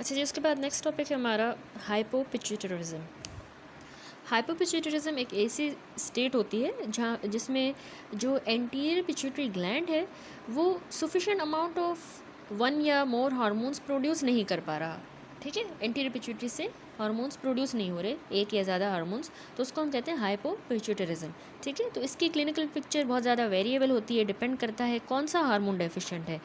अच्छा जी, उसके बाद नेक्स्ट टॉपिक है हमारा हाइपोपिट्यूटरिज्म। हाइपोपिट्यूटरिज्म एक ऐसी स्टेट होती है जिसमें जो एंटीरियर पिट्यूटरी ग्लैंड है वो सफिशिएंट अमाउंट ऑफ वन या मोर हार्मोन्स प्रोड्यूस नहीं कर पा रहा। ठीक है, एंटीरियर पिट्यूटरी से हार्मोन्स प्रोड्यूस नहीं हो रहे, एक या ज़्यादा हार्मोन्स, तो उसको हम कहते हैं हाइपोपिट्यूटरिज्म। ठीक है, तो इसकी क्लिनिकल पिक्चर बहुत ज़्यादा वेरिएबल होती है, डिपेंड करता है कौन सा हार्मोन डेफिशिएंट है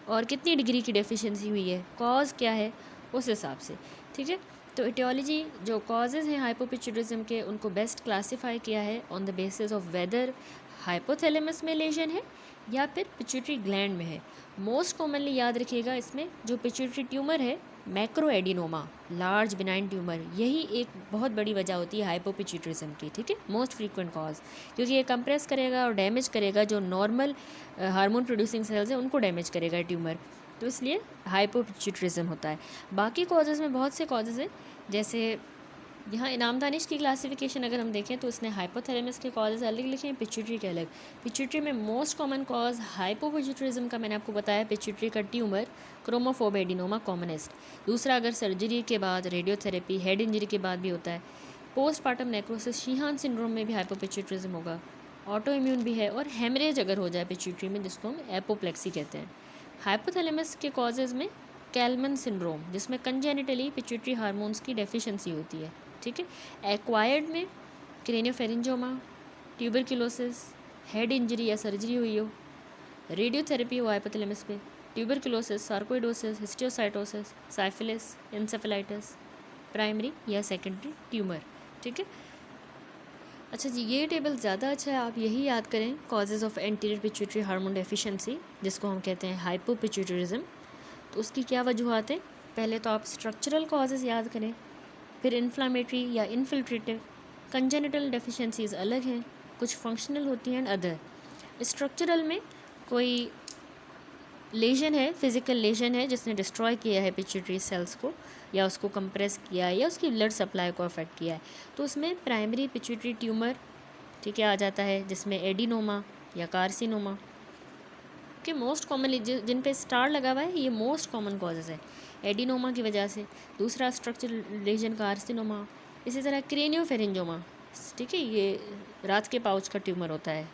और कितनी डिग्री की डेफिशिएंसी हुई है, कॉज क्या है, उस हिसाब से। ठीक है, तो इटियोलॉजी जो कॉजेज़ हैं हाइपोपिट्यूटरिज्म के उनको बेस्ट क्लासीफाई किया है on the basis of whether hypothalamus में लेजन है या फिर पिट्यूटरी ग्लैंड में है। मोस्ट कॉमनली याद रखिएगा इसमें जो पिट्यूटरी ट्यूमर है, macro adenoma, large benign tumour, यही एक बहुत बड़ी वजह होती है हाइपोपिट्यूटरिज्म की। ठीक है, मोस्ट फ्रीक्वेंट कॉज, क्योंकि ये कंप्रेस करेगा और डैमेज करेगा जो नॉर्मल हार्मोन प्रोड्यूसिंग सेल्स हैं, उनको डैमेज करेगा ट्यूमर, तो इसलिए हाइपोपिट्यूटरिज्म होता है। बाकी कॉजेज़ में बहुत से कॉजेज़ हैं, जैसे यहाँ इनाम दानिश की क्लासिफिकेशन अगर हम देखें तो इसने हाइपोथैलेमस के कॉजेज़ अलग लिखे हैं, पिट्यूटरी के अलग। पिट्यूटरी में मोस्ट कॉमन कॉज हाइपोपिट्यूटरिज्म का मैंने आपको बताया, पिट्यूटरी का ट्यूमर, क्रोमोफोब एडिनोमा कॉमनेस्ट। दूसरा अगर सर्जरी के बाद, रेडियोथेरेपी, हेड इंजरी के बाद भी होता है। पोस्टपार्टम नेक्रोसिस, शीहान सिंड्रोम में भी हाइपोपिट्यूटरिज्म होगा। ऑटो इम्यून भी है, और हेमरेज अगर हो जाए पिट्यूटरी में, जिसको हम एपोप्लेक्सी कहते हैं। हाइपोथैलेमस के कॉजेज़ में कैलमन सिंड्रोम, जिसमें कंजेनिटली पिट्यूटरी हार्मोन्स की डेफिशिएंसी होती है। ठीक है, एक्वायर्ड में क्रेनियोफेरिंजियोमा, ट्यूबरक्लोसिस, हेड इंजरी या सर्जरी हुई हो, रेडियोथेरेपी हो हाइपोथैलेमस पे, tuberculosis, sarcoidosis, histiocytosis, syphilis, encephalitis, primary या सेकेंडरी ट्यूमर। ठीक है, अच्छा जी, ये टेबल ज़्यादा अच्छा है, आप यही याद करें, causes of anterior pituitary hormone deficiency, जिसको हम कहते हैं हाइपोपिट्यूटरिज्म। तो उसकी क्या वजूहत है? पहले तो आप स्ट्रक्चरल कॉजेज़ याद करें, फिर इन्फ्लामेटरी या इन्फिल्ट्रेटिव। कंजेनिटल डेफिशिएंसीज अलग हैं, कुछ फंक्शनल होती हैं एंड अदर। स्ट्रक्चरल में कोई लेजन है, फिजिकल लेजन है जिसने डिस्ट्रॉय किया है पिट्यूटरी सेल्स को, या उसको कंप्रेस किया है, या उसकी ब्लड सप्लाई को अफेक्ट किया है, तो उसमें प्राइमरी पिट्यूटरी ट्यूमर, ठीक है, आ जाता है, जिसमें एडिनोमा या कार्सिनोमा के मोस्ट कॉमनली जिन पे स्टार लगा हुआ है, ये मोस्ट कॉमन कॉजेज है एडिनोमा की वजह से। दूसरा स्ट्रक्चरल लेजन कार्सिनोमा, इसी तरह क्रेनियोफेरिंजियोमा, ठीक है, ये रात के पाउच का ट्यूमर होता है।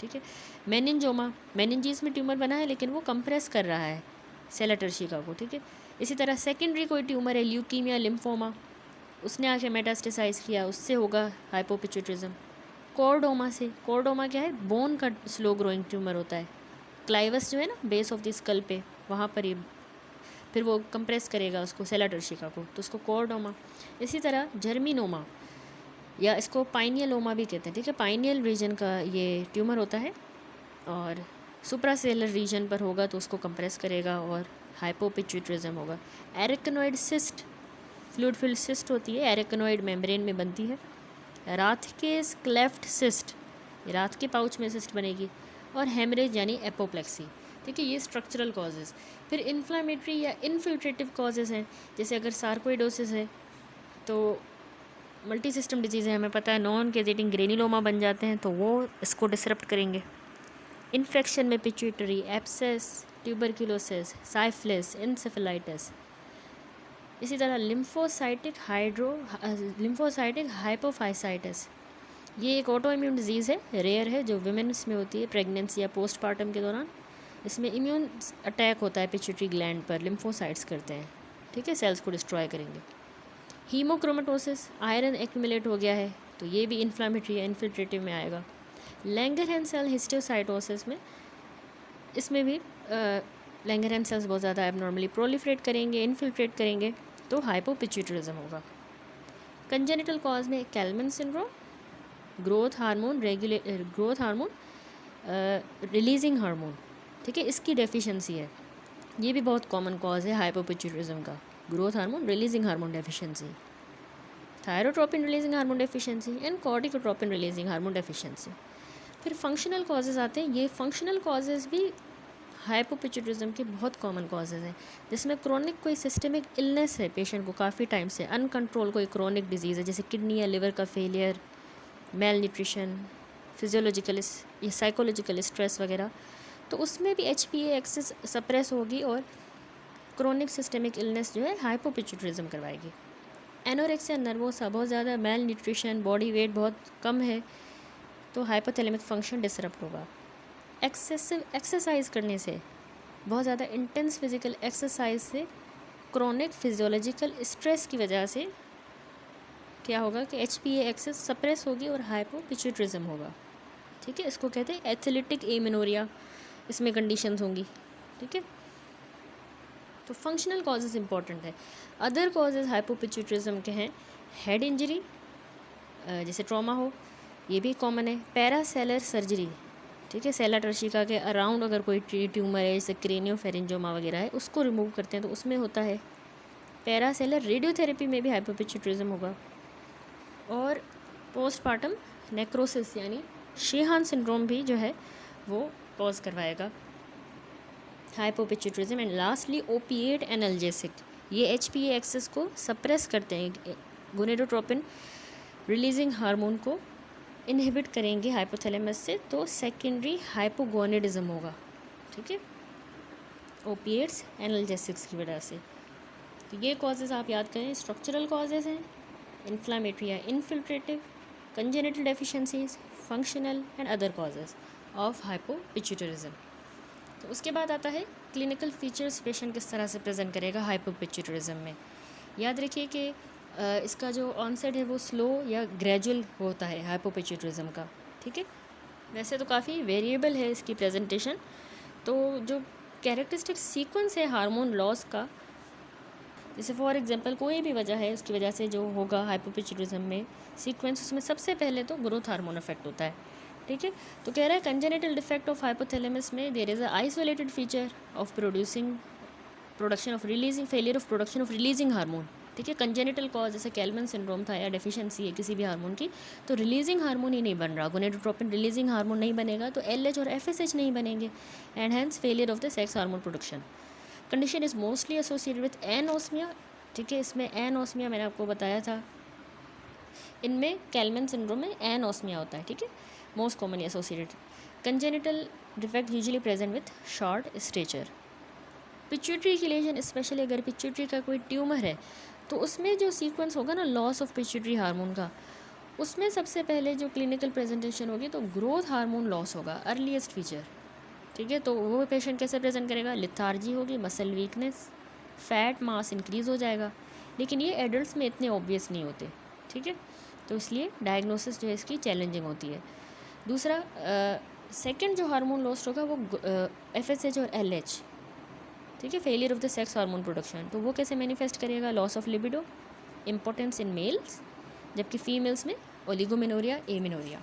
ठीक है, मेनिंजोमा, मेनिंजीज में ट्यूमर बना है लेकिन वो कंप्रेस कर रहा है सेला टर्शिका को। ठीक है, इसी तरह सेकेंडरी कोई ट्यूमर है, ल्यूकीमिया, लिम्फोमा, उसने आके मेटास्टेसाइज किया, उससे होगा हाइपोपिट्यूटरिज्म। कोर्डोमा से, कोर्डोमा क्या है, बोन का स्लो ग्रोइंग ट्यूमर होता है, क्लाइवस जो है ना बेस ऑफ द स्कल पे, वहाँ पर ये फिर वो कंप्रेस करेगा उसको सेला टर्शिका को, तो उसको कोर्डोमा। इसी तरह जर्मिनोमा, या इसको पाइनियलोमा भी कहते हैं। ठीक है, पाइनियल रीजन का ये ट्यूमर होता है और सुप्रासेलर रीजन पर होगा तो उसको कंप्रेस करेगा और हाइपोपिट्यूटरिज्म होगा। एरिकनोइड सिस्ट, फ्लूइड फिल्ड सिस्ट होती है, एरिकनोइड मेम्ब्रेन में बनती है। रात के क्लेफ्ट सिस्ट, रात के पाउच में सिस्ट बनेगी। और हेमरेज यानी एपोप्लेक्सी। ठीक है, ये स्ट्रक्चरल कॉजेज़। फिर इन्फ्लामेटरी या इन्फिल्ट्रेटिव कॉजेज़ हैं, जैसे अगर सार्कोइडोसिस है तो मल्टी सिस्टम डिजीज़ है, हमें पता है, नॉन केजेटिंग ग्रेनिलोमा बन जाते हैं तो वो इसको डिसरप्ट करेंगे। इन्फेक्शन में pituitary, abscess, tuberculosis, syphilis, encephalitis. इसी तरह लिम्फोसाइटिक हाइपोफाइसाइटिस, ये एक ऑटो इम्यून डिजीज़ है, रेयर है, जो विमेन्स में होती है प्रेगनेंसी या पोस्टपार्टम के दौरान। इसमें इम्यून अटैक होता है पिट्यूटरी ग्लैंड पर, लिम्फोसाइट्स करते हैं, ठीक है, सेल्स को डिस्ट्रॉय करेंगे। हीमोक्रोमेटोसिस, आयरन एक्यूमुलेट हो गया है तो ये भी इन्फ्लामेटरी या इन्फिल्ट्रेटिव में आएगा। लैंगरहैंस सेल हिस्टियोसाइटोसिस में, इसमें भी लैंगरहैंस सेल्स बहुत ज़्यादा एबनॉर्मली प्रोलिफरेट करेंगे, इन्फिल्ट्रेट करेंगे, तो हाइपोपिट्यूटरिज्म होगा। कंजेनिटल कॉज में Kallmann syndrome, growth hormone releasing hormone, ठीक है, इसकी डेफिशिएंसी है, ये भी बहुत कॉमन कॉज है हाइपोपिट्यूटरिज्म का, growth hormone releasing hormone deficiency, thyrotropin releasing hormone deficiency and corticotropin releasing hormone deficiency. फिर फंक्शनल कॉजेज़ आते हैं, ये फंक्शनल कॉजेज़ भी हाइपोपिट्यूटरिज्म के बहुत कॉमन कॉजेज़ हैं, जिसमें क्रोनिक कोई सिस्टमिक इलनेस है पेशेंट को काफ़ी टाइम से, अनकंट्रोल कोई क्रोनिक डिजीज़ है, जैसे किडनी या लिवर का फेलियर, मेल न्यूट्रिशन, फिजियोलॉजिकल या साइकोलॉजिकल स्ट्रेस वगैरह, तो उसमें भी HPA एक्सेस सप्रेस होगी और क्रोनिक सिस्टेमिक इलनेस जो है हाइपोपिट्यूटरिज्म करवाएगी। एनोरेक्सिया नर्वोसा, बहुत ज़्यादा मेल न्यूट्रिशन, बॉडी वेट बहुत कम है तो हाइपोथैलेमिक फंक्शन डिसरप्ट होगा। एक्सेसिव एक्सरसाइज करने से, बहुत ज़्यादा इंटेंस फिजिकल एक्सरसाइज से, क्रोनिक फिजियोलॉजिकल स्ट्रेस की वजह से क्या होगा कि HPA एक्सेस सप्रेस होगी और हाइपोपिट्यूटरिज्म होगा। ठीक है, इसको कहते हैं एथलेटिक एमेनोरिया, इसमें कंडीशंस होंगी। ठीक है, तो फंक्शनल कॉजेज़ इंपॉर्टेंट है। अदर कॉजेज़ हाइपोपिट्यूटरिज्म के हैं हेड इंजरी, जैसे ट्रॉमा हो, ये भी कॉमन है। पैरासेलर सर्जरी, ठीक है, सेला टर्शिका के अराउंड अगर कोई ट्यूमर है जैसे क्रेनियोफेरेंजियोमा वगैरह है, उसको रिमूव करते हैं तो उसमें होता है। पैरासेलर रेडियोथेरेपी में भी हाइपोपिट्यूटरिज्म होगा। और पोस्टपार्टम नेक्रोसिस यानी शेहान सिंड्रोम भी जो है वो कॉज करवाएगा hypopituitarism. And lastly opiate analgesic, ये HPA एक्सेस को सप्रेस करते हैं, गोनेडोट्रोपिन रिलीजिंग हार्मोन को इनहिबिट करेंगे हाइपोथैलेमस से, तो सेकेंडरी हाइपोगोनेडिज्म होगा। ठीक है, ओपिएट्स एनाल्जेसिक्स की वजह से। तो ये कॉजेज़ आप याद करें, स्ट्रक्चरल कॉजेज़ हैं, इन्फ्लामेटरी या infiltrative, congenital deficiencies, functional and other causes of hypopituitarism. तो उसके बाद आता है क्लिनिकल फीचर्स, पेशेंट किस तरह से प्रेजेंट करेगा हाइपोपिट्यूटरिज्म में। याद रखिए कि इसका जो ऑनसेट है वो स्लो या ग्रेजुअल होता है हाइपोपिट्यूटरिज्म का। ठीक है, वैसे तो काफ़ी वेरिएबल है इसकी प्रेजेंटेशन। तो जो कैरेक्टरिस्टिक सीक्वेंस है हार्मोन लॉस का, जैसे फॉर एग्जांपल कोई भी वजह है उसकी वजह से जो होगा हाइपोपिट्यूटरिज्म में सीक्वेंस, उसमें सबसे पहले तो ग्रोथ हार्मोन इफेक्ट होता है। ठीक है, तो कह रहा है कंजेनिटल डिफेक्ट ऑफ हाइपोथैलेमस में there is a isolated feature of production of releasing, failure of production of releasing hormone. ठीक है, कंजेनिटल कॉज जैसे कैल्मन सिंड्रोम था या डेफिशिएंसी है किसी भी हार्मोन की, तो रिलीजिंग हार्मोन ही नहीं बन रहा, गोनेडोट्रोपिन रिलीजिंग हार्मोन नहीं बनेगा तो LH और FSH नहीं बनेंगे, and hence failure of the sex hormone production. Condition is mostly associated with anosmia. ठीक है, इसमें एनोस्मिया मैंने आपको बताया था, इनमें कैल्मन सिंड्रोम में एनोस्मिया होता है। ठीक है, most commonly associated. Congenital defect usually present with short stature. Pituitary की लेजन, स्पेशली अगर पिट्यूटरी का कोई ट्यूमर है तो उसमें जो सीक्वेंस होगा ना लॉस ऑफ पिट्यूटरी हार्मोन का, उसमें सबसे पहले जो क्लिनिकल प्रेजेंटेशन होगी तो ग्रोथ हार्मोन लॉस होगा, अर्लीस्ट फीचर। ठीक है, तो वो पेशेंट कैसे प्रेजेंट करेगा, लिथार्जी होगी, मसल वीकनेस, फैट मास इंक्रीज हो जाएगा, लेकिन ये एडल्ट्स में इतने ऑब्वियस नहीं होते। ठीक है, तो इसलिए डायग्नोसिस जो है इसकी चैलेंजिंग होती है। दूसरा सेकंड जो हार्मोन लॉस होगा वो FSH और LH। ठीक है, failure of the sex hormone production, तो वो कैसे मैनिफेस्ट करेगा, loss of libido, impotence in males, जबकि फीमेल्स में ओलिगोमेनोरिया, एमेनोरिया।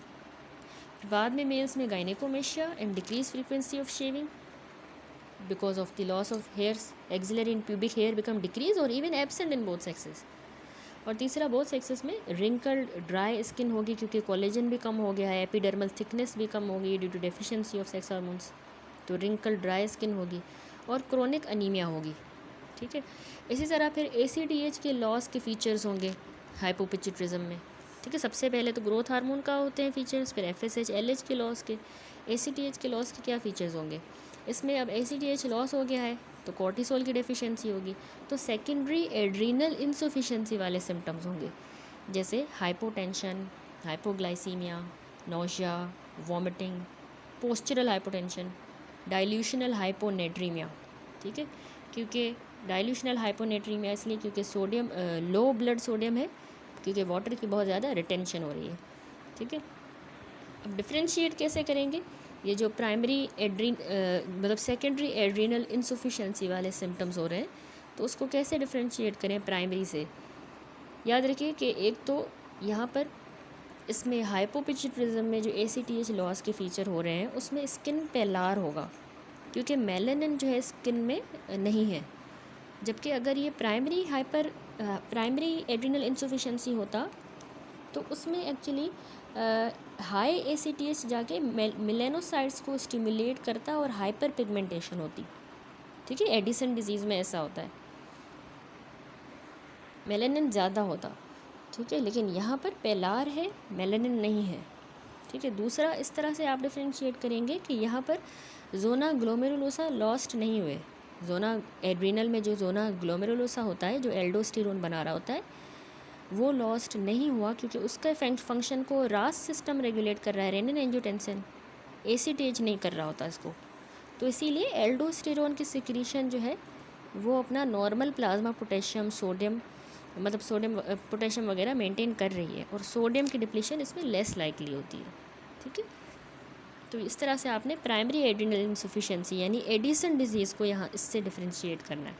बाद में मेल्स में gynaecomastia and decrease frequency of shaving because of the loss of hairs, axillary and pubic hair become decrease or even absent in both sexes. और तीसरा, both sexes में wrinkled dry skin होगी क्योंकि collagen भी कम हो गया है, एपिडर्मल थिकनेस भी कम होगी due to deficiency of sex hormones, तो रिंकल्ड ड्राई स्किन होगी, और क्रोनिक अनीमिया होगी। ठीक है, इसी तरह फिर ACTH के लॉस के फीचर्स होंगे हाइपोपिट्यूटरिज्म में। ठीक है, सबसे पहले तो ग्रोथ हार्मोन का होते हैं फीचर्स, फिर FSH LH के लॉस के, ACTH के लॉस के क्या फीचर्स होंगे। इसमें अब ACTH लॉस हो गया है तो कॉर्टिसोल की डेफिशिएंसी होगी, तो सेकेंडरी एड्रीनल इंसफिशिएंसी वाले सिम्टम्स होंगे, जैसे hypotension, hypoglycaemia, nausea, vomiting, postural hypotension, dilutional hyponatraemia. ठीक है, क्योंकि डाइल्यूशनल हाइपोनेट्रीमिया इसलिए क्योंकि सोडियम लो ब्लड सोडियम है, क्योंकि वाटर की बहुत ज़्यादा रिटेंशन हो रही है। ठीक है, अब डिफ्रेंशिएट कैसे करेंगे, ये जो प्राइमरी मतलब सेकेंडरी एड्रीनल इंसफिशिएंसी वाले सिम्टम्स हो रहे हैं तो उसको कैसे डिफ्रेंशिएट करें प्राइमरी से। याद रखिए कि एक तो यहाँ पर इसमें हाइपोपिट्यूटरिज्म में जो ACTH लॉस के फीचर हो रहे हैं उसमें स्किन पेलार होगा क्योंकि मेलानिन जो है स्किन में नहीं है, जबकि अगर ये प्राइमरी एड्रीनल इंसफिशिएंसी होता तो उसमें एक्चुअली हाई ACTH जाके मेलानोसाइट्स को स्टिमुलेट करता और हाइपर पिगमेंटेशन होती। ठीक है, एडिसन डिजीज़ में ऐसा होता है, मेलानिन ज़्यादा होता। ठीक है, लेकिन यहाँ पर पेलार है, मेलानिन नहीं है। ठीक है, दूसरा इस तरह से आप डिफ्रेंशिएट करेंगे कि यहाँ पर जोना ग्लोमेरुलोसा लॉस्ट नहीं हुए, जोना एड्रीनल में जो जोना ग्लोमेरुलोसा होता है, जो एल्डोस्टेरोन बना रहा होता है, वो लॉस्ट नहीं हुआ क्योंकि उसका फंक्शन को रास सिस्टम रेगुलेट कर रहा है, रेनिन एंजियोटेंसिन एसीटेज नहीं कर रहा होता इसको। तो इसीलिए एल्डोस्टेरोन की सिक्रीशन जो है वो अपना नॉर्मल प्लाज्मा पोटेशियम सोडियम मतलब सोडियम पोटेशियम वगैरह मेंटेन कर रही है, और सोडियम की डिप्लीशन इसमें लेस लाइकली होती है। ठीक है, तो इस तरह से आपने प्राइमरी एड्रिनल इनसफिशिएंसी यानी एडिसन डिजीज़ को यहाँ इससे डिफ्रेंशिएट करना है।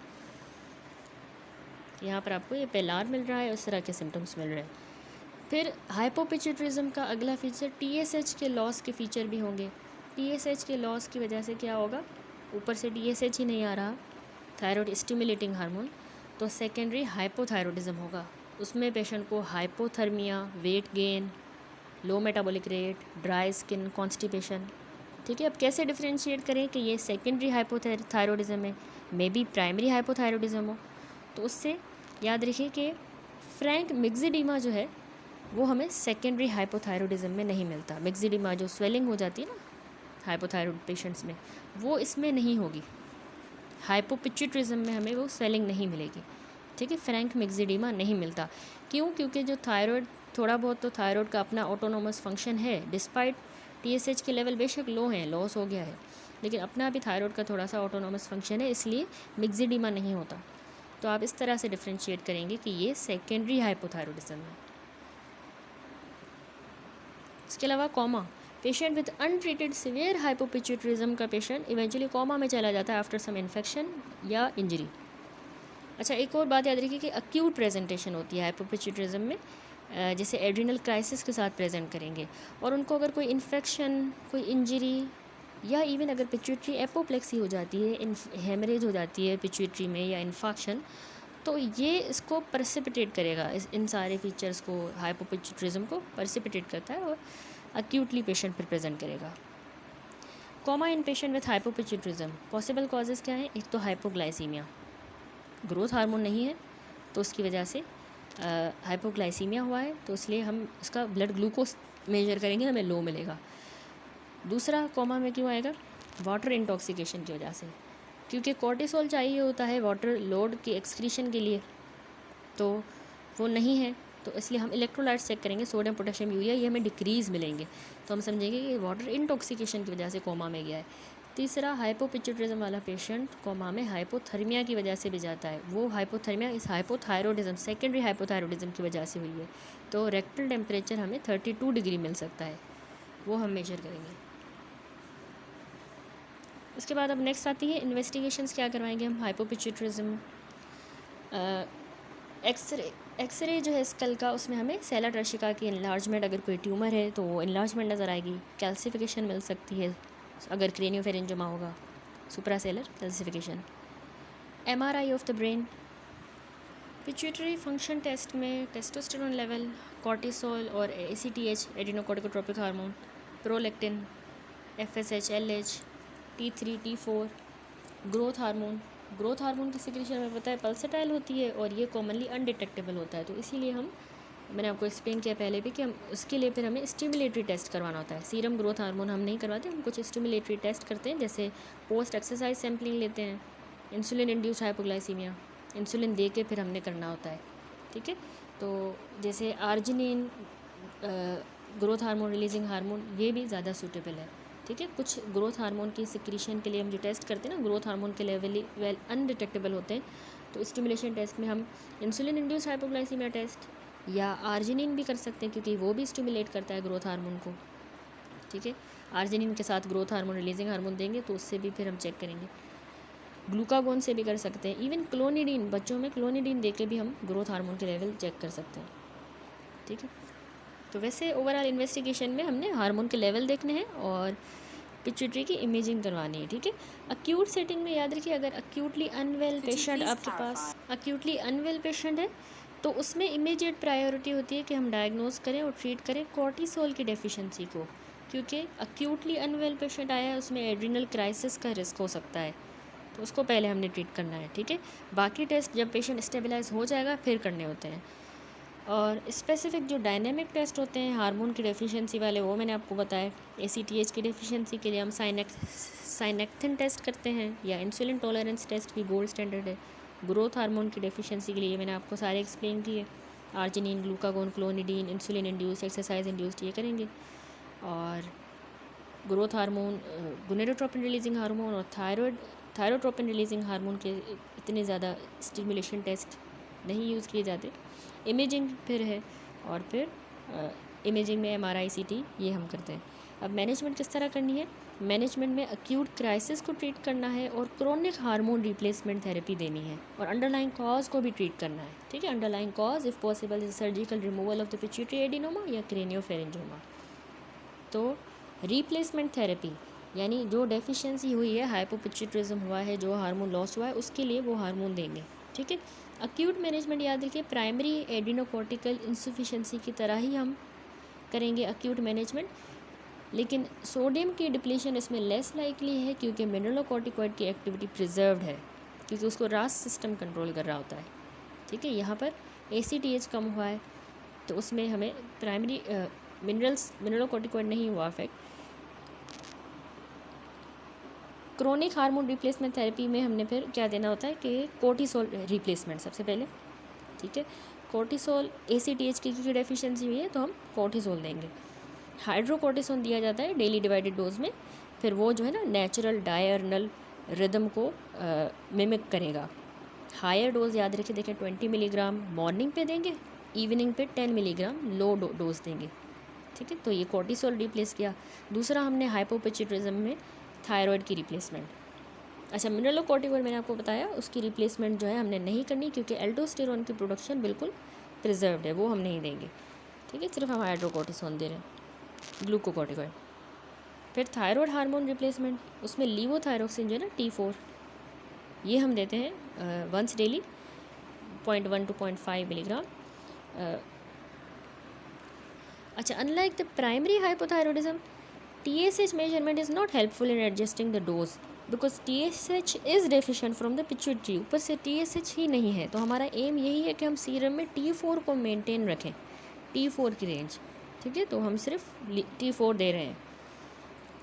यहाँ पर आपको ये पेलार मिल रहा है, उस तरह के सिम्टम्स मिल रहे हैं। फिर हाइपोपिट्यूटरिज्म का अगला फीचर टीएसएच के लॉस के फीचर भी होंगे। टीएसएच के लॉस की वजह से क्या होगा, ऊपर से टीएसएच ही नहीं आ रहा, थायराइड स्टिमुलेटिंग हार्मोन, तो सेकेंडरी हाइपोथायरॉयडिज्म होगा। उसमें पेशेंट को hypothermia, weight gain, low metabolic rate, dry skin, constipation. ठीक है, अब कैसे डिफ्रेंशिएट करें कि ये सेकेंडरी हाइपोथायरॉयडिज्म है, मे बी प्राइमरी हाइपोथायरॉयडिज्म हो। तो उससे याद रखिए कि फ्रैंक मिक्सिडीमा जो है वो हमें सेकेंडरी हाइपोथायरॉयडिज्म में नहीं मिलता। मिक्सिडीमा जो स्वेलिंग हो जाती है ना हाइपोथायरॉयड पेशेंट्स में, वो इसमें नहीं होगी। हाइपोपिट्यूटरिज्म में हमें वो स्वेलिंग नहीं मिलेगी। ठीक है, फ्रैंक मिक्सिडीमा नहीं मिलता। क्यों? क्योंकि जो थायराइड थोड़ा बहुत तो थायराइड का अपना ऑटोनोमस फंक्शन है, डिस्पाइट टीएसएच के लेवल बेशक लो हैं, लॉस हो गया है, लेकिन अपना भी थायराइड का थोड़ा सा ऑटोनोमस फंक्शन है, इसलिए मिक्सिडीमा नहीं होता। तो आप इस तरह से डिफ्रेंशिएट करेंगे कि ये सेकेंडरी हाइपोथायरॉयडिज्म है। इसके अलावा coma, patient with untreated severe hypopituitarism का पेशेंट इवेंचुअली कॉमा में चला जाता है आफ्टर सम इन्फेक्शन या इंजरी। अच्छा, एक और बात याद रखिए कि अक्यूट प्रेजेंटेशन होती है हाइपोपिट्यूटरिज्म में, जैसे एड्रिनल क्राइसिस के साथ प्रेजेंट करेंगे, और उनको अगर कोई इन्फेक्शन, कोई इंजरी, या इवन अगर पिट्यूटरी एपोप्लेक्सी हो जाती है, हेमरेज हो जाती है पिट्यूटरी में, या इन्फेक्शन, तो ये इसको परसिपिटेट करेगा, इन सारे फीचर्स को, हाइपोपिट्यूटरिज्म को परसिपिटेट करता है और अक्यूटली पेशेंट पर प्रेजेंट करेगा। Coma in patient with hypopituitarism, possible causes क्या है? एक तो हाइपोग्लाइसीमिया, ग्रोथ हार्मोन नहीं है तो उसकी वजह से हाइपोग्लाइसीमिया हुआ है, तो इसलिए हम इसका ब्लड ग्लूकोज मेजर करेंगे, हमें लो मिलेगा। दूसरा कॉमा में क्यों आएगा? वाटर इंटॉक्सिकेशन की वजह से, क्योंकि कॉर्टिसोल चाहिए होता है वाटर लोड की एक्सक्रीशन के लिए, तो वो नहीं है, तो इसलिए हम इलेक्ट्रोलाइट्स चेक करेंगे, सोडियम, पोटेशियम, यूरिया, ये हमें डिक्रीज़ मिलेंगे, तो हम समझेंगे कि वाटर इंटॉक्सिकेशन की वजह से कोमा में गया है। तीसरा, हाइपोपिट्यूटरिज्म वाला पेशेंट कोमा में हाइपोथर्मिया की वजह से भी जाता है, वो हाइपोथर्मिया इस हाइपोथायरॉयडिज्म, सेकेंडरी हाइपोथायरॉयडिज्म की वजह से हुई है, तो रेक्टल टेम्परेचर हमें 32 डिग्री मिल सकता है, वो हम मेजर करेंगे। उसके बाद अब नेक्स्ट आती है इन्वेस्टिगेशंस, क्या करवाएंगे हम हाइपोपिट्यूटरिज्म। एक्सरे जो है स्कल का, उसमें हमें सेला टर्शिका की इन्लार्जमेंट, अगर कोई ट्यूमर है तो वो इन्लार्जमेंट नज़र आएगी, कैल्सिफिकेशन मिल सकती है अगर क्रेनियोफेरेंजियोमा होगा, suprasellar calcification. MRI of the brain, pituitary function test में टेस्टोस्टेरोन लेवल, कॉर्टिसोल और ACTH, adrenocorticotropic hormone, prolactin, FSH, LH, T3, T4, growth hormone की सिक्रीशन में पता है पल्सेटाइल होती है, और ये कॉमनली अनडिटेक्टेबल होता है, तो इसीलिए मैंने आपको एक्सप्लेन किया पहले भी कि हम उसके लिए फिर हमें स्टिमुलेटरी टेस्ट करवाना होता है। सीरम ग्रोथ हार्मोन हम नहीं करवाते, हम कुछ स्टिमुलेटरी टेस्ट करते हैं, जैसे पोस्ट एक्सरसाइज सैम्पलिंग लेते हैं, इंसुलिन इंड्यूस्ड हाइपोग्लाइसीमिया, इंसुलिन दे के फिर हमने करना होता है। ठीक है, तो जैसे arginine, growth hormone releasing hormone, ये भी ज़्यादा सूटेबल है। ठीक है, कुछ ग्रोथ हार्मोन की सिक्रीशन के लिए हम जो टेस्ट करते हैं ना, ग्रोथ हार्मोन के लेवल वेल अनडिटेक्टेबल होते हैं, तो स्टिमुलेशन टेस्ट में हम इंसुलिन इंड्यूस्ड हाइपोग्लाइसीमिया टेस्ट या आर्जिनिन भी कर सकते हैं, क्योंकि वो भी स्टिमुलेट करता है ग्रोथ हार्मोन को। ठीक है, आर्जिनिन के साथ ग्रोथ हार्मोन रिलीजिंग हार्मोन देंगे तो उससे भी फिर हम चेक करेंगे। ग्लूकागोन से भी कर सकते हैं, इवन क्लोनिडीन, बच्चों में क्लोनिडीन दे के भी हम ग्रोथ हार्मोन के लेवल चेक कर सकते हैं। ठीक है, तो वैसे ओवरऑल इन्वेस्टिगेशन में हमने हार्मोन के लेवल देखने हैं और पिट्यूटरी की इमेजिंग करवानी है। ठीक है, अक्यूट सेटिंग में याद रखिए, अगर अक्यूटली अनवेल पेशेंट आपके पास अक्यूटली अनवेल पेशेंट है तो उसमें इमीडिएट प्रायोरिटी होती है कि हम डायग्नोज करें और ट्रीट करें कॉर्टिसोल की डेफिशिएंसी को, क्योंकि अक्यूटली अनवेल पेशेंट आया है, उसमें एड्रिनल क्राइसिस का रिस्क हो सकता है, तो उसको पहले हमने ट्रीट करना है। ठीक है, बाकी टेस्ट जब पेशेंट स्टेबलाइज हो जाएगा फिर करने होते हैं। और स्पेसिफिक जो डायनेमिक टेस्ट होते हैं हार्मोन की डेफिशिएंसी वाले, वो मैंने आपको बताया। ACTH की डेफिशिएंसी के लिए हम साइनेक्थिन टेस्ट करते हैं, या इंसुलिन टॉलरेंस टेस्ट भी गोल्ड स्टैंडर्ड है। ग्रोथ हार्मोन की डेफिशिएंसी के लिए मैंने आपको सारे एक्सप्लेन किए, arginine, glucagon, clonidine, insulin induce, exercise induced, ये करेंगे। और growth hormone, gonadotropin releasing hormone और थायरोट्रोपिन रिलीजिंग हार्मोन के इतने ज़्यादा स्टिमुलेशन टेस्ट नहीं यूज़ किए जाते। इमेजिंग फिर है, और फिर इमेजिंग में MRI CT ये हम करते हैं। अब मैनेजमेंट किस तरह करनी है? मैनेजमेंट में अक्यूट क्राइसिस को ट्रीट करना है, और क्रोनिक हार्मोन रिप्लेसमेंट थेरेपी देनी है, और अंडरलाइंग कॉज को भी ट्रीट करना है। ठीक है, underlying cause if possible is surgical removal of the pituitary adenoma या क्रेनियोफेरेंजियोमा। तो रिप्लेसमेंट थेरेपी यानी जो डेफिशिएंसी हुई है, हाइपोपिट्यूटरिज्म हुआ है, जो हार्मोन लॉस हुआ है, उसके लिए वो हार्मोन देंगे। ठीक है, अक्यूट मैनेजमेंट याद रखिए, प्राइमरी एडिनोकॉर्टिकल इंसफिशिएंसी की तरह ही हम करेंगे अक्यूट मैनेजमेंट, लेकिन सोडियम की डिप्लीशन इसमें लेस लाइकली है, क्योंकि मिनरलोकॉर्टिकॉइड की एक्टिविटी प्रिजर्व्ड है, क्योंकि उसको रास सिस्टम कंट्रोल कर रहा होता है। ठीक है, यहाँ पर ACTH कम हुआ है, तो उसमें हमें प्राइमरी मिनरलोकॉर्टिकॉइड नहीं हुआ affect. Chronic hormone replacement therapy में हमने फिर क्या देना होता है कि कोर्टिसोल रिप्लेसमेंट सबसे पहले। ठीक है, कोर्टिसोल ACTH की डेफिशिएंसी हुई है, तो हम कोर्टिसोल देंगे। हाइड्रोकोर्टिसोन दिया जाता है डेली डिवाइडेड डोज में, फिर वो जो है ना नेचुरल डायर्नल रिदम को मिमिक करेगा। हायर डोज याद रखिए, देखें 20 मिलीग्राम मॉर्निंग पे देंगे, इवनिंग पे 10 मिलीग्राम लो डोज देंगे। ठीक है, तो ये कोर्टिसोल रिप्लेस किया। दूसरा हमने हाइपोपिट्यूटरिज्म में थायराइड की रिप्लेसमेंट। अच्छा, मिनरलोकॉर्टिकॉइड मैंने आपको बताया, उसकी रिप्लेसमेंट जो है हमने नहीं करनी, क्योंकि एल्डोस्टेरोन की प्रोडक्शन बिल्कुल प्रिजर्व्ड है, वो हम नहीं देंगे। ठीक है, सिर्फ हम हाइड्रोकोर्टिसोन दे रहे हैं, ग्लूकोकॉर्टिकॉइड। फिर थायराइड हार्मोन रिप्लेसमेंट, उसमें लीवोथायरोक्सिन जो है ना T4, ये हम देते हैं वंस डेली 0.1 to 0.5 मिलीग्राम। अच्छा, unlike the primary hypothyroidism, TSH measurement is not helpful in adjusting the dose because TSH is deficient from the pituitary। ऊपर से TSH ही नहीं है, तो हमारा एम यही है कि हम सीरम में T4 को मेंटेन रखें, T4 की रेंज। ठीक है, तो हम सिर्फ T4 दे रहे हैं।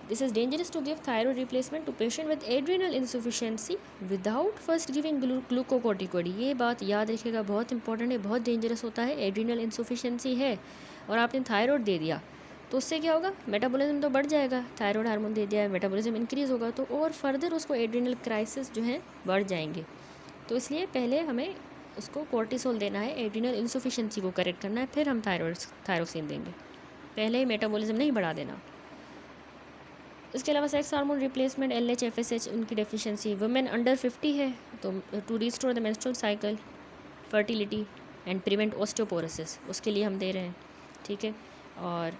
This is dangerous to give thyroid replacement to patient with adrenal insufficiency without first giving glucocorticoid. ये बात याद रखिएगा, बहुत इंपॉर्टेंट है, बहुत डेंजरस होता है। एड्रिनल इंसफिशिएंसी है और आपने थायराइड दे दिया, तो उससे क्या होगा? मेटाबॉलिज्म तो बढ़ जाएगा, थायराइड हार्मोन दे दिया है, मेटाबॉलिज्म इंक्रीज़ होगा, तो और फर्दर उसको एड्रिनल क्राइसिस जो है बढ़ जाएंगे। तो इसलिए पहले हमें उसको कोर्टिसोल देना है, एड्रिनल इंसफिशिएंसी को करेक्ट करना है, फिर हम थायरोक्सिन देंगे, पहले ही मेटाबॉलिज्म नहीं बढ़ा देना। इसके अलावा sex hormone replacement, LH FSH उनकी डेफिशिएंसी, वुमेन अंडर 50 है तो to restore the menstrual cycle, fertility and prevent osteoporosis, उसके लिए हम दे रहे हैं। ठीक है, और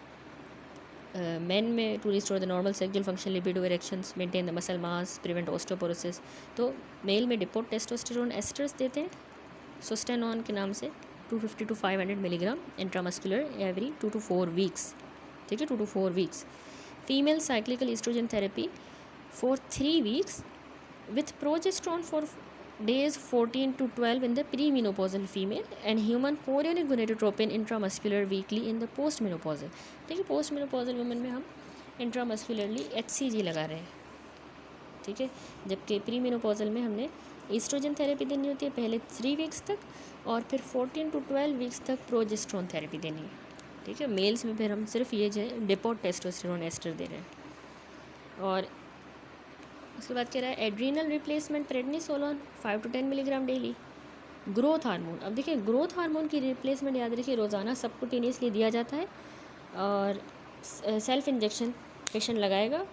मेन में to restore the normal sexual function, libido, erections, maintain the muscle mass, prevent osteoporosis. तो मेल में डिपो टेस्टोस्टेरोन एस्टर्स देते हैं सुस्टेनॉन के नाम से, 250 to 500 milligram intramuscular every 2 to 4 weeks. ठीक है, 2 to 4 weeks. Female cyclical oestrogen therapy for 3 weeks with progesterone for days 14 to 12 in the premenopausal female and human chorionic gonadotropin intramuscular weekly in the postmenopausal। देखिए, postmenopausal women में हम intramuscularly HCG लगा रहे हैं। ठीक है, जबकि प्रीमेनोपॉजल में हमने ईस्ट्रोजन थेरेपी देनी होती है पहले 3 वीक्स तक, और फिर 14 to 12 वीक्स तक प्रोजेस्ट्रॉन थेरेपी देनी है। ठीक है, मेल्स में फिर हम सिर्फ ये जो है डिपो टेस्टोस्टेरोन एस्टर दे रहे हैं। और उसके बाद कह रहा है adrenal replacement, prednisolone 5 to 10 milligram daily. Growth hormone, अब देखिए ग्रोथ हार्मोन की रिप्लेसमेंट याद रखिए रोज़ाना सबकुटेनियसली दिया जाता है, और सेल्फ इंजेक्शन पेशेंट लगाएगा।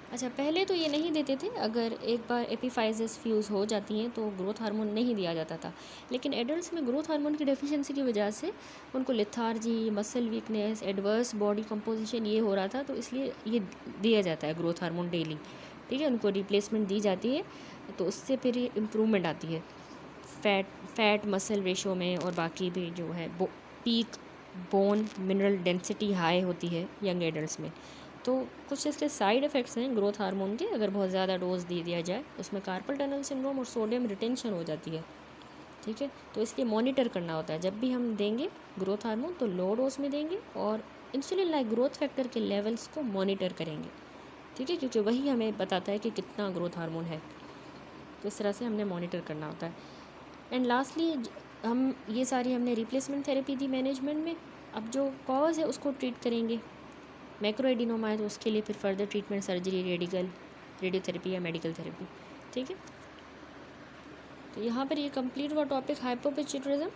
अच्छा, पहले तो ये नहीं देते थे, अगर एक बार एपिफाइजिस फ्यूज़ हो जाती हैं तो ग्रोथ हार्मोन नहीं दिया जाता था, लेकिन एडल्ट्स में ग्रोथ हार्मोन की डेफिशिएंसी की वजह से उनको lethargy, muscle weakness, adverse body composition ये हो रहा था, तो इसलिए ये दिया जाता है ग्रोथ हार्मोन डेली। ठीक है, उनको रिप्लेसमेंट दी जाती है, तो उससे फिर इम्प्रूवमेंट आती है फैट मसल रेशो में, और बाकी भी जो है peak bone mineral density high होती है यंग एडल्ट्स में। तो कुछ इसके साइड इफ़ेक्ट्स हैं ग्रोथ हार्मोन के, अगर बहुत ज़्यादा डोज दे दिया जाए, उसमें कार्पल टनल सिंड्रोम और सोडियम रिटेंशन हो जाती है। ठीक है। तो इसलिए मॉनिटर करना होता है, जब भी हम देंगे ग्रोथ हार्मोन तो लो डोज में देंगे और इंसुलिन लाइक ग्रोथ फैक्टर के लेवल्स को मॉनिटर करेंगे, ठीक है, क्योंकि वही हमें बताता है कि कितना ग्रोथ हार्मोन है। तो इस तरह से हमने मॉनिटर करना होता है। एंड लास्टली हम ये सारी हमने रिप्लेसमेंट थेरेपी दी मैनेजमेंट में। अब जो कॉज है उसको ट्रीट करेंगे। मैक्रो एडिनोमा है तो उसके लिए फिर फर्दर ट्रीटमेंट सर्जरी, रेडियोथेरेपी या मेडिकल थेरेपी, ठीक है। तो यहाँ पर ये कंप्लीट हुआ टॉपिक हाइपोपिट्यूटरिज्म।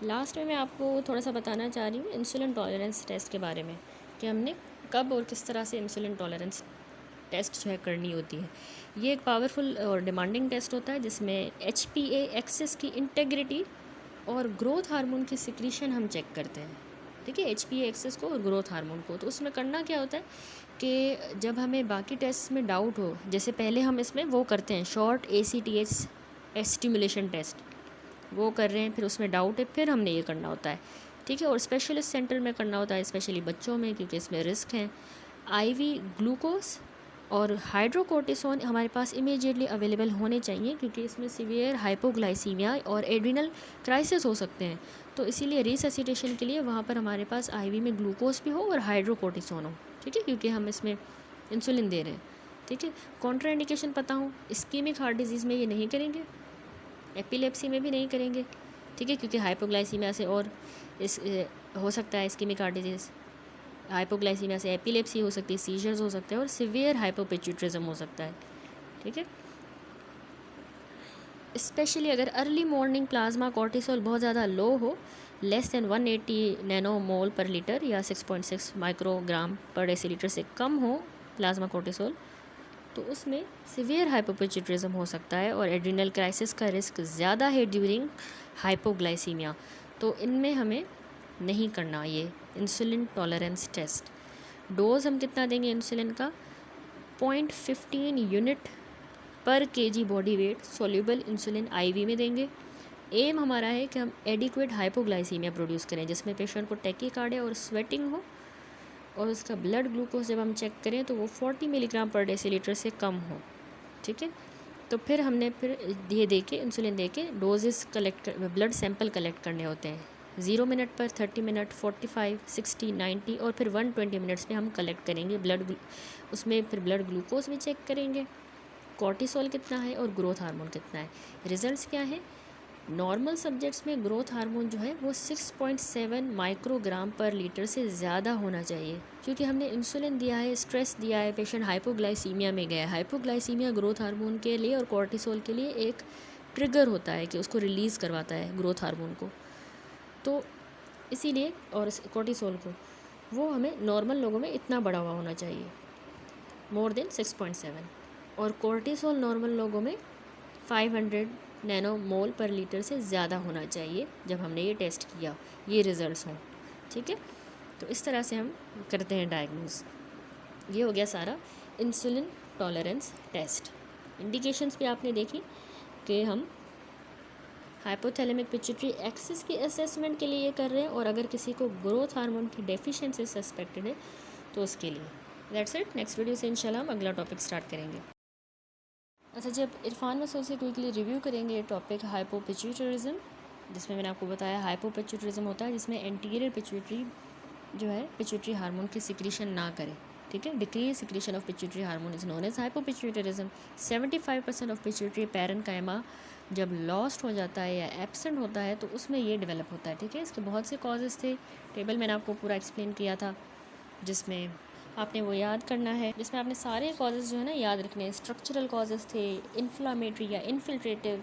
लास्ट में मैं आपको थोड़ा सा बताना चाह रही हूँ इंसुलिन टॉलरेंस टेस्ट के बारे में, कि हमने कब और किस तरह से इंसुलिन टॉलरेंस टेस्ट जो है करनी होती है। ये एक पावरफुल और डिमांडिंग टेस्ट होता है जिसमें HPA एक्सेस की इंटेग्रिटी और ग्रोथ हार्मोन की सिक्रीशन हम चेक करते हैं, ठीक है, HPA एक्सेस को और ग्रोथ हार्मोन को। तो उसमें करना क्या होता है कि जब हमें बाकी टेस्ट में डाउट हो, जैसे पहले हम इसमें वो करते हैं शॉर्ट ACTH स्टिमुलेशन टेस्ट, वो कर रहे हैं, फिर उसमें डाउट है, फिर हमने ये करना होता है, ठीक है। और स्पेशलिस्ट सेंटर में करना होता है, स्पेशली बच्चों में, क्योंकि इसमें रिस्क है। IV ग्लूकोज और हाइड्रोकोर्टिसोन हमारे पास इमीडिएटली अवेलेबल होने चाहिए, क्योंकि इसमें सीवियर हाइपोग्लाइसीमिया और एड्रिनल क्राइसिस हो सकते हैं। तो इसीलिए रिससिटेशन के लिए वहाँ पर हमारे पास IV में ग्लूकोज भी हो और हाइड्रोकोर्टिसोन हो, ठीक है, क्योंकि हम इसमें इंसुलिन दे रहे हैं, ठीक है। कॉन्ट्रा इंडिकेशन पता हो, इस्कीमिक हार्ट डिजीज़ में ये नहीं करेंगे, एपिलेप्सी में भी नहीं करेंगे, ठीक है, क्योंकि हाइपोग्लाइसीमिया से और इस हो सकता है इस्कीमिक हार्ट डिजीज़, हाइपोग्लाइसीमिया से एपिलेप्सी हो सकती है, सीजर्स हो सकते हैं और सिवियर हाइपोपिट्यूटरिज्म हो सकता है, ठीक है। स्पेशली अगर अर्ली मॉर्निंग प्लाज्मा कॉर्टिसोल बहुत ज़्यादा लो हो, लेस देन 180 नैनोमोल पर लीटर या 6.6 माइक्रोग्राम पर डेसीलीटर से कम हो प्लाज्मा कॉर्टिसोल, तो उसमें सिवियर हाइपोपिट्यूटरिज्म हो सकता है और एड्रिनल क्राइसिस का रिस्क ज़्यादा है ड्यूरिंग हाइपोग्लाइसीमिया। तो इनमें हमें नहीं करना ये इंसुलिन टॉलरेंस टेस्ट। डोज हम कितना देंगे इंसुलिन का, 0.15 यूनिट पर kg body weight soluble insulin IV में देंगे। एम हमारा है कि हम एडिक्वेट हाइपोग्लाइसीमिया प्रोड्यूस करें, जिसमें पेशेंट को टैकीकार्डिया और स्वेटिंग हो और उसका ब्लड ग्लूकोज जब हम चेक करें तो वो 40 मिलीग्राम पर डेसीलीटर से कम हो, ठीक है। तो फिर हमने ये दे के इंसुलिन दे के doses collect blood sample collect करने होते हैं। 0 मिनट पर 30 मिनट, 45, 60, 90 और फिर 120 मिनट्स में हम कलेक्ट करेंगे उसमें फिर ब्लड ग्लूकोज भी चेक करेंगे, कॉर्टिसोल कितना है और ग्रोथ हार्मोन कितना है। रिजल्ट्स क्या है, नॉर्मल सब्जेक्ट्स में ग्रोथ हार्मोन जो है वो 6.7 माइक्रोग्राम पर लीटर से ज़्यादा होना चाहिए, क्योंकि हमने इंसुलिन दिया है, स्ट्रेस दिया है, पेशेंट हाइपोग्लाइसीमिया में गया है। हाइपोग्लाइसीमिया ग्रोथ हार्मोन के लिए और कॉर्टिसोल के लिए एक ट्रिगर होता है कि उसको रिलीज़ करवाता है ग्रोथ हार्मोन को, तो इसीलिए, और कॉर्टिसोल को वो हमें नॉर्मल लोगों में इतना बढ़ा हुआ होना चाहिए, मोर देन 6.7, और कॉर्टिसोल नॉर्मल लोगों में 500 नैनोमोल पर लीटर से ज़्यादा होना चाहिए जब हमने ये टेस्ट किया, ये रिज़ल्ट्स हों, ठीक है। तो इस तरह से हम करते हैं डायग्नोज। ये हो गया सारा इंसुलिन टॉलरेंस टेस्ट। इंडिकेशंस भी आपने देखी कि हम हाइपोथैलेमिक पिट्यूटरी एक्सिस की असेसमेंट के लिए ये कर रहे हैं, और अगर किसी को ग्रोथ हार्मोन की डेफिशिएंसी सस्पेक्टेड है तो उसके लिए। That's it. नेक्स्ट वीडियो से इंशाल्लाह हम अगला टॉपिक स्टार्ट करेंगे। अच्छा, जब इरफान मसूद से क्विकली रिव्यू करेंगे टॉपिक हाइपोपिट्यूटरिज्म, जिसमें मैंने आपको बताया हाइपोपिट्यूटरिज्म होता है जिसमें एंटीरियर पिट्यूटरी जो है पिट्यूटरी हार्मोन की सिक्रीशन ना करे, ठीक है। Decrease secretion of pituitary hormone is known as hypopituitarism. 75% of pituitary parenchyma जब लॉस्ट हो जाता है या एब्सेंट होता है तो उसमें ये डेवलप होता है, ठीक है। इसके बहुत से कॉजेज़ थे, टेबल मैंने आपको पूरा एक्सप्लेन किया था, जिसमें आपने वो याद करना है, जिसमें आपने सारे कॉजेज़ जो है ना याद रखने हैं। स्ट्रक्चरल कॉजेज़ थे, इन्फ्लामेटरी या infiltrative,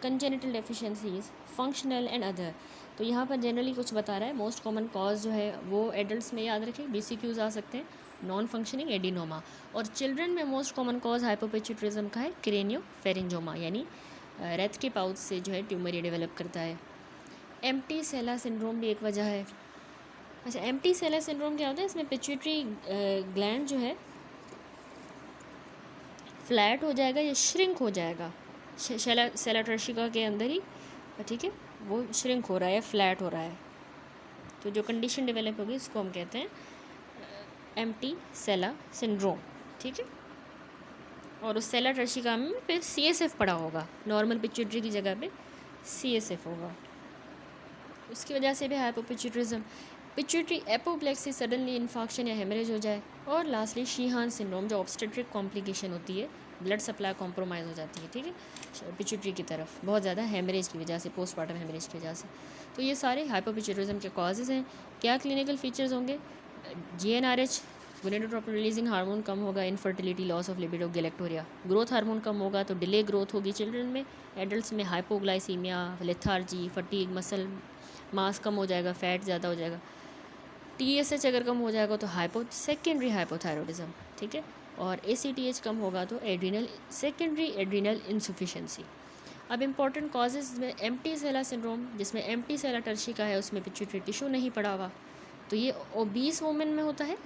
congenital deficiencies, functional and other. तो यहाँ पर जनरली कुछ बता रहा है। मोस्ट कॉमन कॉज जो है वो एडल्ट्स में याद रखें, BCQs आ सकते हैं, नॉन फंक्शनिंग एडिनोमा, और चिल्ड्रन में मोस्ट कॉमन कॉज हाइपोपिट्यूटरिज्म का है क्रेनियोफेरिंजोमा, यानी रेथ के पाउच से जो है ट्यूमर ये डेवलप करता है। एम्प्टी सेला सिंड्रोम भी एक वजह है। अच्छा, एम्प्टी सेला सिंड्रोम क्या होता है, इसमें पिट्यूटरी ग्लैंड जो है फ्लैट हो जाएगा या श्रिंक हो जाएगा, सेला ट्रशिका के अंदर ही, ठीक है, वो श्रिंक हो रहा है, फ्लैट हो रहा है। तो जो कंडीशन डेवलप होगी इसको हम कहते हैं एम्प्टी सेला सिंड्रोम, ठीक है। और उस सेला ट्रशिका में फिर CSF पड़ा होगा, नॉर्मल पिट्यूटरी की जगह पे CSF होगा, उसकी वजह से भी hypopituitarism, pituitary apoplexy, suddenly infarction या हेमरेज हो जाए, और लास्टली शीहान सिंड्रोम जो ऑब्स्टेट्रिक कॉम्प्लिकेशन होती है, ब्लड सप्लाई कॉम्प्रोमाइज़ हो जाती है, ठीक है, पिट्यूटरी की तरफ बहुत ज़्यादा हेमरेज की वजह से, पोस्टमार्टम हेमरेज की वजह से। तो ये सारे हाइपोपिट्यूटरिज्म के कॉजेज़ हैं। क्या क्लिनिकल फीचर्स होंगे? GnRH गोनेडोट्रोपिन रिलीजिंग हार्मोन कम होगा, infertility, loss of libido, galactorrhoea. Growth hormone कम होगा तो डिले ग्रोथ होगी चिल्ड्रन में। एडल्ट्स में hypoglycaemia, lethargy, fatigue, muscle mass कम हो जाएगा, फैट ज़्यादा हो जाएगा। TSH अगर कम हो जाएगा तो सेकेंडरी हाइपोथायरॉयडिज्म, ठीक है, और ACTH कम होगा तो सेकेंडरी एड्रीनल इंसुफिशेंसी। अब इम्पॉर्टेंट कॉजेज़ में एम्प्टी सेला सिंड्रोम, जिसमें एम्प्टी सेला टर्शी का है, उसमें पिट्यूटरी टिश्यू नहीं पड़ा हुआ, तो ये ओबीस वुमेन में होता है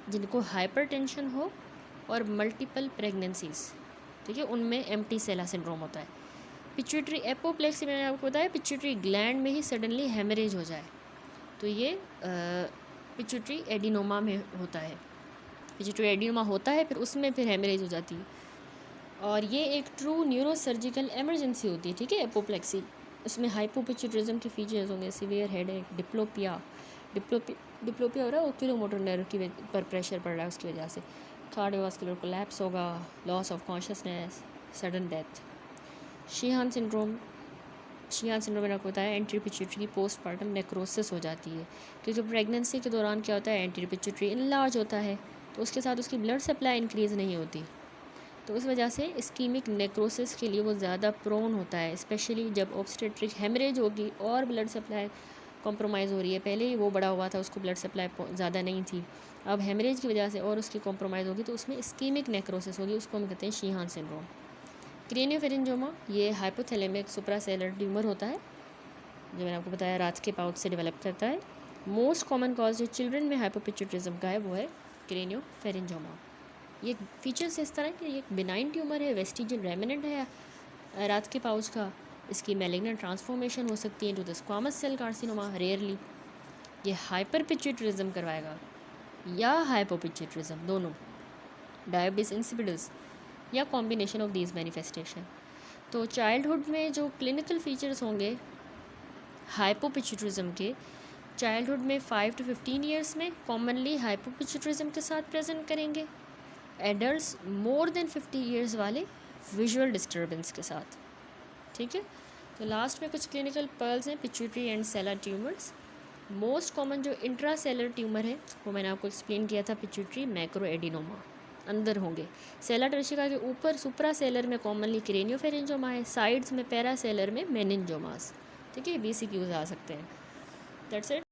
जिनको हाइपरटेंशन हो और मल्टीपल प्रेगनेंसीज, ठीक है, उनमें एम्प्टी सेला सिंड्रोम होता है। पिट्यूटरी एपोप्लेक्सी मैंने आपको बताया, पिट्यूटरी ग्लैंड में ही सडनली हेमरेज हो जाए तो ये पिट्यूटरी एडिनोमा में होता है। पिट्यूटरी एडिनोमा होता है, फिर उसमें फिर हेमरेज हो जाती है, और ये एक ट्रू न्यूरोसर्जिकल इमरजेंसी होती है, ठीक है, एपोप्लेक्सी। इसमें हाइपोपिट्यूटरिज्म के फीचर्स होंगे, सीवियर हेडेक, डिप्लोपिया हो रहा है, ओक्यूलोमोटर नर्व की पर प्रेशर पड़ रहा है उसकी वजह से, कार्डियोवास्कुलर कोलैप्स होगा, loss of consciousness, sudden death. Sheehan syndrome मैंने आपको बताया एंटीरियर पिट्यूटरी की पोस्टमार्टम नेक्रोसिस हो जाती है, क्योंकि प्रेगनेंसी के दौरान क्या होता है, एंटीरियर पिट्यूटरी इनलार्ज होता है, तो उसके साथ उसकी ब्लड सप्लाई इंक्रीज़ नहीं होती, तो इस वजह से इस्कीमिक नेक्रोसिस के लिए वो ज़्यादा प्रोन होता है, स्पेशली जब ऑब्स्टेट्रिक हेमरेज होगी और ब्लड सप्लाई कॉम्प्रोमाइज़ हो रही है। पहले ही वो बड़ा हुआ था, उसको ब्लड सप्लाई ज़्यादा नहीं थी, अब हेमरेज की वजह से और उसकी कॉम्प्रोमाइज़ होगी तो उसमें इस्कीमिक नेक्रोसिस होगी, उसको हम कहते हैं शीहान सिंड्रोम। क्रेनियोफेरिंजियोमा ये हाइपोथैलेमिक सुप्रासेलर ट्यूमर होता है, जो मैंने आपको बताया रात के पाउच से डेवलप करता है। मोस्ट कॉमन कॉज जो चिल्ड्रन में हाइपोपिट्यूटरिज्म का है वो है क्रेनियोफेरिंजियोमा। ये फीचर्स इस तरह कि ये बिनाइन ट्यूमर है, वेस्टिजियल रेमिनेंट है रात के पाउच का, इसकी मैलिग्नेंट ट्रांसफॉर्मेशन हो सकती है into the squamous cell carcinoma rarely. ये हाइपरपिट्यूटरिज्म करवाएगा या हाइपोपिट्यूटरिज्म, दोनों, डायबिटीज इंसिपिडस या कॉम्बिनेशन ऑफ दीज मैनिफेस्टेशन। तो चाइल्डहुड में जो क्लिनिकल फीचर्स होंगे हाइपोपिट्यूटरिज्म के, चाइल्डहुड में 5 to 15 ईयर्स में कॉमनली हाइपोपिट्यूटरिज्म के साथ प्रेजेंट करेंगे। एडल्ट्स मोर देन 50 ईयर्स वाले विजुअल डिस्टर्बेंस के साथ, ठीक है। तो लास्ट में कुछ क्लिनिकल पर्ल्स हैं, pituitary and seller tumours. Most common जो इंट्रा सेलर ट्यूमर है वो मैंने आपको एक्सप्लेन किया था, पिट्यूटरी मैक्रो एडिनोमा अंदर होंगे। सेलर टर्शिका के ऊपर सुप्रा सेलर में कॉमनली क्रेनियोफेरिंजियोमा है, साइड्स में पैरा सेलर में मेनिंजियोमास, ठीक है, BCQs आ सकते हैं। That's it.